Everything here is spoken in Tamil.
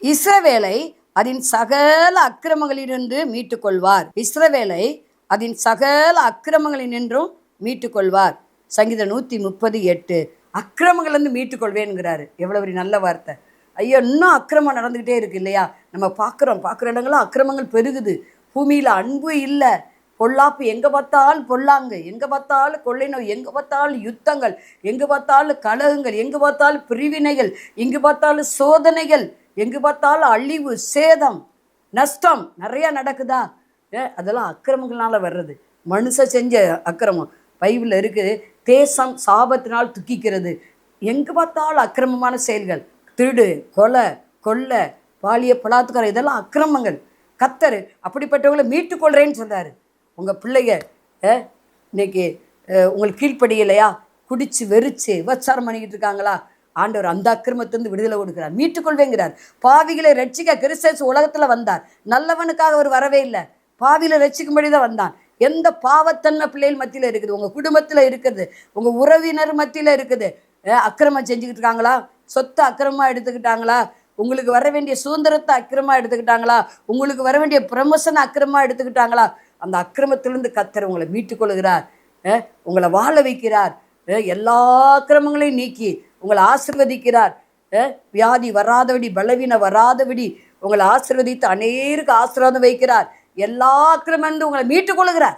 இஸ்ரவேலை அதன் சகல அக்கிரமங்களினின்று மீட்டுக் கொள்வார். இஸ்ரவேலை அதன் சகல அக்கிரமங்களினின்றும் மீட்டுக் கொள்வார். சங்கீதம் 130:8. அக்கிரமங்கள்லேருந்து மீட்டுக்கொள்வேன்கிறாரு. எவ்வளவு நல்ல வார்த்தை. ஐயோ, இன்னும் அக்கிரமம் நடந்துக்கிட்டே இருக்கு இல்லையா? நம்ம பார்க்குற இடங்கள்லாம் அக்கிரமங்கள் பெருகுது. பூமியில் அன்பு இல்லை, பொல்லாப்பு, எங்கே பார்த்தாலும் பொல்லாங்கு, எங்கே பார்த்தாலும் கொள்ளை நோய், எங்கே பார்த்தாலும் யுத்தங்கள், எங்கே பார்த்தாலும் கலகங்கள், எங்கே பார்த்தாலும் பிரிவினைகள், எங்கே பார்த்தாலும் சோதனைகள், எங்கே பார்த்தாலும் அழிவு, சேதம், நஷ்டம் நிறையா நடக்குதா? அதெல்லாம் அக்கிரமங்களால் வர்றது. மனுஷன் செஞ்ச அக்கிரமம். பைபிளில் இருக்குது, தேசம் சாபத்தினால் துக்கிக்கிறது. எங்கே பார்த்தாலும் அக்கிரமமான செயல்கள், திருடு, கொலை, பாலிய பலாத்காரம், இதெல்லாம் அக்கிரமங்கள். கர்த்தர் அப்படிப்பட்டவங்களை மீட்டுக்கொள்கிறேன்னு சொல்கிறாரு. உங்கள் பிள்ளைங்க இன்னைக்கு உங்களுக்கு கீழ்ப்படியலையா, குடிச்சு வெறிச்சு விபச்சாரம் பண்ணிக்கிட்டு இருக்காங்களா? ஆண்டவர் அந்த அக்கிரமத்திலிருந்து விடுதலை கொடுக்கிறார், மீட்டுக்கொள்வேங்கிறார். பாவிகளை ரட்சிக்க கிறிஸ்து உலகத்தில் வந்தார். நல்லவனுக்காக அவர் வரவே இல்லை, பாவிகளை ரட்சிக்கும்படி தான் வந்தான். எந்த பாவத்தன்மை பிள்ளைகள் மத்தியில் இருக்குது, உங்கள் குடும்பத்தில் இருக்குது, உங்கள் உறவினர் மத்தியில் இருக்குது. அக்கிரமம் செஞ்சுக்கிட்டு இருக்காங்களா? சொத்தை அக்கிரமமாக எடுத்துக்கிட்டாங்களா? உங்களுக்கு வர வேண்டிய சுதந்திரத்தை அக்கிரமமாக எடுத்துக்கிட்டாங்களா? உங்களுக்கு வர வேண்டிய ப்ரமோஷனை அக்கிரமமாக எடுத்துக்கிட்டாங்களா? அந்த அக்கிரமத்திலிருந்து கர்த்தர் உங்களை மீட்டுக்கொள்கிறார், உங்களை வாழ வைக்கிறார். எல்லா அக்கிரமங்களையும் நீக்கி உங்களை ஆசீர்வதிக்கிறார். வியாதி வராதபடி, பலவீனம் வராதபடி உங்களை ஆசீர்வதித்து அநேருக்கு ஆசீர்வாதம் வைக்கிறார். எல்லா அக்கிரமம் உங்களை மீட்டுக்கொள்கிறார்.